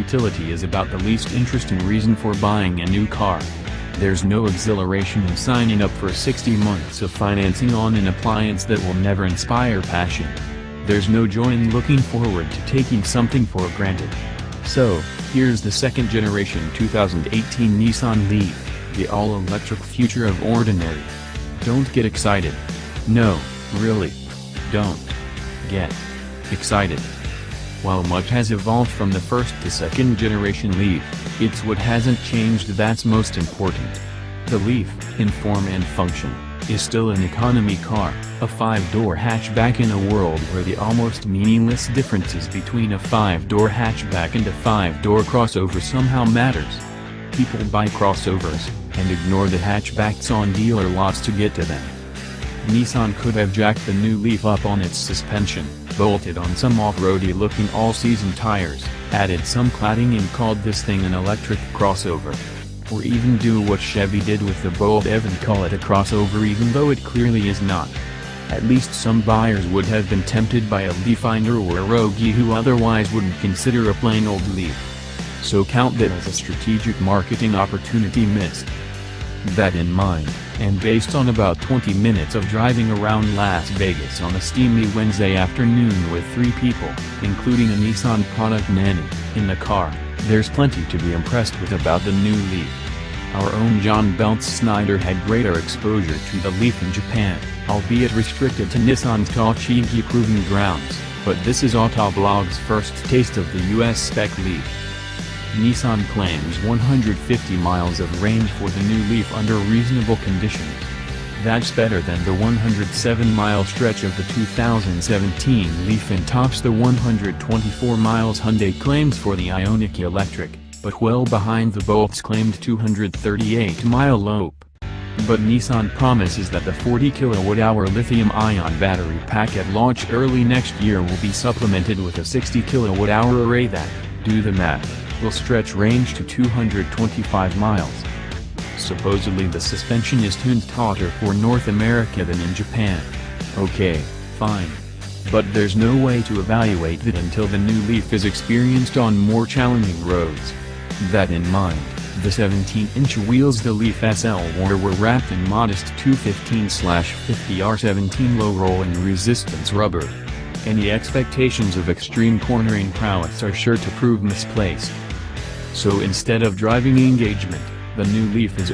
utility is about the least interesting reason for buying a new car. There's no exhilaration in signing up for 60 months of financing on an appliance that will never inspire passion. There's no joy in looking forward to taking something for granted. So, here's the second generation 2018 Nissan Leaf, the all-electric future of ordinary. Don't get excited. No, really. Don't get excited. While much has evolved from the first to second generation Leaf, it's what hasn't changed that's most important. The Leaf, in form and function, is still an economy car, a 5-door hatchback in a world where the almost meaningless differences between a 5-door hatchback and a 5-door crossover somehow matters. People buy crossovers, and ignore the hatchbacks on dealer lots to get to them. Nissan could have jacked the new Leaf up on its suspension, bolted on some off-roady looking all-season tires, added some cladding and called this thing an electric crossover. Or even do what Chevy did with the Bolt EV and call it a crossover even though it clearly is not. At least some buyers would have been tempted by a Leaffinder or a Rogue who otherwise wouldn't consider a plain old Leaf. So count that as a strategic marketing opportunity missed. That in mind, and based on about 20 minutes of driving around Las Vegas on a steamy Wednesday afternoon with 3 people, including a Nissan product nanny, in the car, there's plenty to be impressed with about the new Leaf. Our own John Belts Snyder had greater exposure to the Leaf in Japan, albeit restricted to Nissan's Tochigi proving grounds, but this is Autoblog's first taste of the US spec Leaf. Nissan claims 150 miles of range for the new Leaf under reasonable conditions. That's better than the 107-mile stretch of the 2017 Leaf and tops the 124 miles Hyundai claims for the Ioniq Electric, but well behind the Bolt's claimed 238-mile lope. But Nissan promises that the 40 kWh lithium-ion battery pack at launch early next year will be supplemented with a 60 kWh array that, do the math, will stretch range to 225 miles. Supposedly the suspension is tuned tauter for North America than in Japan. Okay, fine. But there's no way to evaluate that until the new Leaf is experienced on more challenging roads. That in mind, the 17-inch wheels the Leaf SL wore were wrapped in modest 215/50R17 low rolling resistance rubber. Any expectations of extreme cornering prowess are sure to prove misplaced. So instead of driving engagement, the new Leaf is